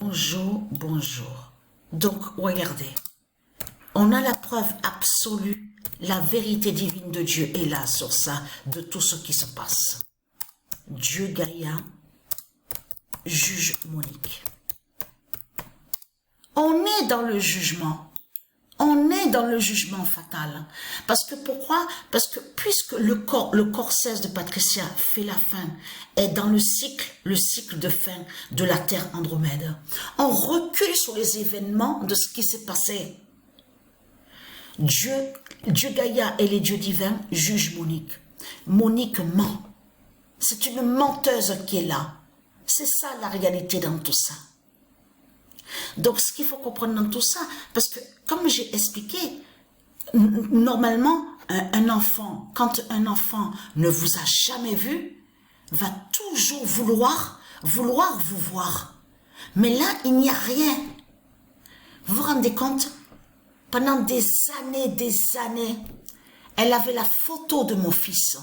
Bonjour, bonjour. Donc, regardez, on a la preuve absolue, la vérité divine de Dieu est là sur ça, de tout ce qui se passe. Dieu Gaïa juge Monique. On est dans le jugement. On est dans le jugement fatal. Parce que pourquoi? Parce que puisque le corps 16 de Patricia fait la fin, est dans le cycle de fin de la Terre Andromède. On recule sur les événements de ce qui s'est passé. Dieu Gaïa et les dieux divins jugent Monique. Monique ment. C'est une menteuse qui est là. C'est ça la réalité dans tout ça. Donc, ce qu'il faut comprendre dans tout ça, parce que, comme j'ai expliqué, normalement, un enfant, quand un enfant ne vous a jamais vu, va toujours vouloir vous voir. Mais là, il n'y a rien. Vous vous rendez compte? Pendant des années, elle avait la photo de mon fils.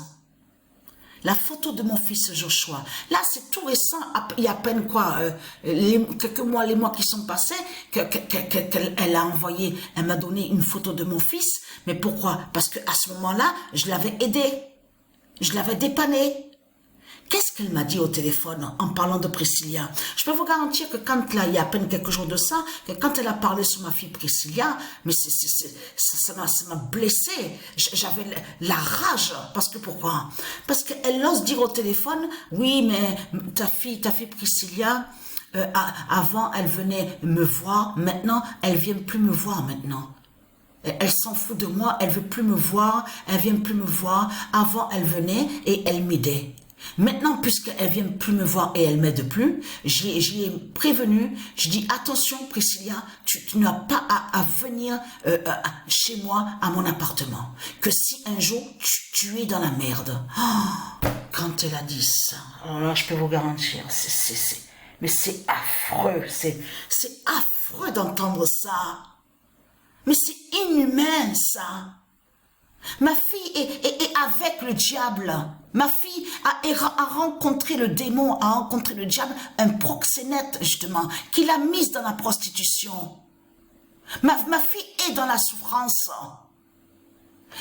La photo de mon fils Joshua. Là, c'est tout récent. Il y a à peine quoi, quelques mois, les mois qui sont passés, qu'elle a envoyé, elle m'a donné une photo de mon fils. Mais pourquoi? Parce qu'à ce moment-là, je l'avais aidé. Je l'avais dépanné. Qu'est-ce qu'elle m'a dit au téléphone en parlant de Priscilla? Je peux vous garantir que quand, là, il y a à peine quelques jours de ça, que quand elle a parlé sur ma fille Priscilla, mais ça m'a blessée. J'avais la rage. Parce que pourquoi? Parce qu'elle ose dire au téléphone, oui, mais ta fille Priscilla, avant, elle venait me voir, maintenant, elle vient plus me voir maintenant. Elle s'en fout de moi, elle veut plus me voir, elle vient plus me voir. Avant, elle venait et elle m'aidait. Maintenant, puisqu'elle vient plus me voir et elle m'aide plus, j'y ai prévenu, je dis attention Priscilla, tu n'as pas à venir chez moi, à mon appartement. Que si un jour tu es dans la merde. Oh, quand elle a dit ça, alors là, je peux vous garantir, mais c'est affreux, c'est affreux d'entendre ça. Mais c'est inhumain ça. Ma fille est avec le diable. Ma fille a rencontré le démon, a rencontré le diable, un proxénète justement, qui l'a mise dans la prostitution. Ma fille est dans la souffrance.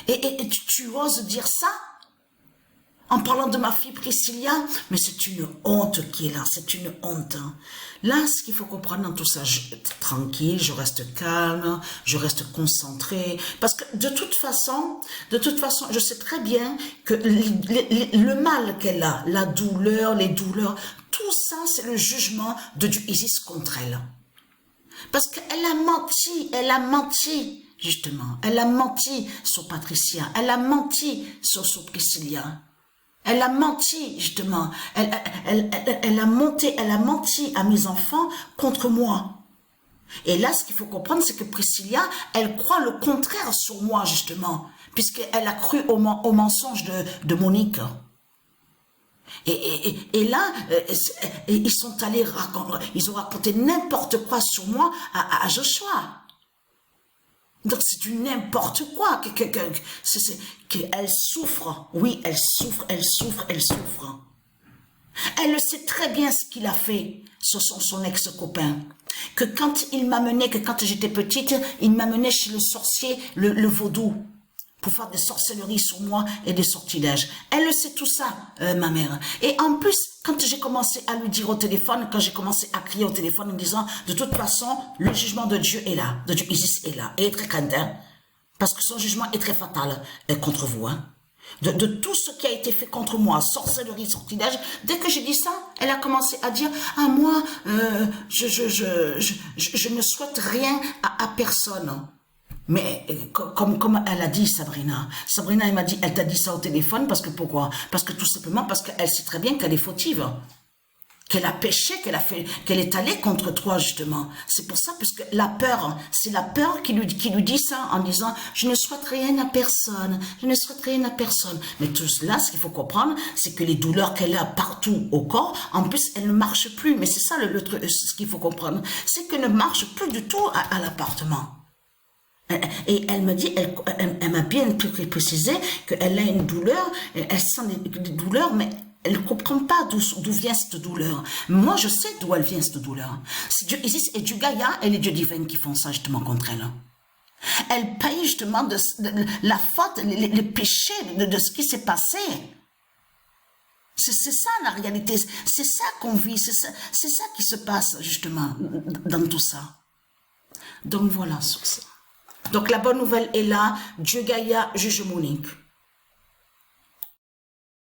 Et tu oses dire ça? En parlant de ma fille Priscilla, mais c'est une honte qui est là, c'est une honte. Là, ce qu'il faut comprendre dans tout ça, tranquille, je reste calme, je reste concentré, parce que de toute façon, je sais très bien que le mal qu'elle a, la douleur, les douleurs, tout ça, c'est le jugement de Dieu Isis contre elle. Parce qu'elle a menti, justement, elle a menti sur Patricia, elle a menti sur Priscilla. Elle a menti, justement. Elle a menti à mes enfants contre moi. Et là, ce qu'il faut comprendre, c'est que Priscilla, elle croit le contraire sur moi, justement, puisqu'elle a cru au mensonge de Monique. Et là, ils sont allés ils ont raconté n'importe quoi sur moi à Joshua. Donc c'est du n'importe quoi, qu'elle souffre, oui, elle souffre. Elle sait très bien ce qu'il a fait sur son ex-copain. Que quand il m'amenait, que quand j'étais petite, il m'amenait chez le sorcier, le vaudou, pour faire des sorcelleries sur moi et des sortilèges. Elle le sait tout ça, ma mère. Et en plus, quand j'ai commencé à lui dire au téléphone, quand j'ai commencé à crier au téléphone en disant, de toute façon, le jugement de Dieu est là, de Dieu Isis est là, et est très craintin, parce que son jugement est très fatal contre vous, hein. De tout ce qui a été fait contre moi, sorcellerie, sortilège, dès que j'ai dit ça, elle a commencé à dire, ah moi, je ne souhaite rien à personne. Mais comme elle a dit, Sabrina, elle m'a dit, elle t'a dit ça au téléphone parce que pourquoi? Parce que tout simplement parce qu'elle sait très bien qu'elle est fautive, qu'elle a péché, qu'elle est allée contre toi justement. C'est pour ça, puisque la peur, c'est la peur qui lui dit ça en disant, je ne souhaite rien à personne, je ne souhaite rien à personne. Mais tout cela, ce qu'il faut comprendre, c'est que les douleurs qu'elle a partout au corps, en plus, elle ne marche plus. Mais c'est ça le truc, ce qu'il faut comprendre, c'est qu'elle ne marche plus du tout à l'appartement. Et elle me dit, elle m'a bien précisé qu'elle a une douleur, elle sent des douleurs, mais Elle ne comprend pas d'où vient cette douleur. Moi, je sais d'où elle vient, cette douleur. Isis et du Gaïa et les dieux divins qui font ça justement contre elle. Elle paye justement de la faute, les péchés de ce qui s'est passé. C'est ça la réalité. C'est ça qu'on vit. C'est ça qui se passe justement dans tout ça. Donc voilà sur ça. Donc la bonne nouvelle est là. Dieu Gaïa juge Monique.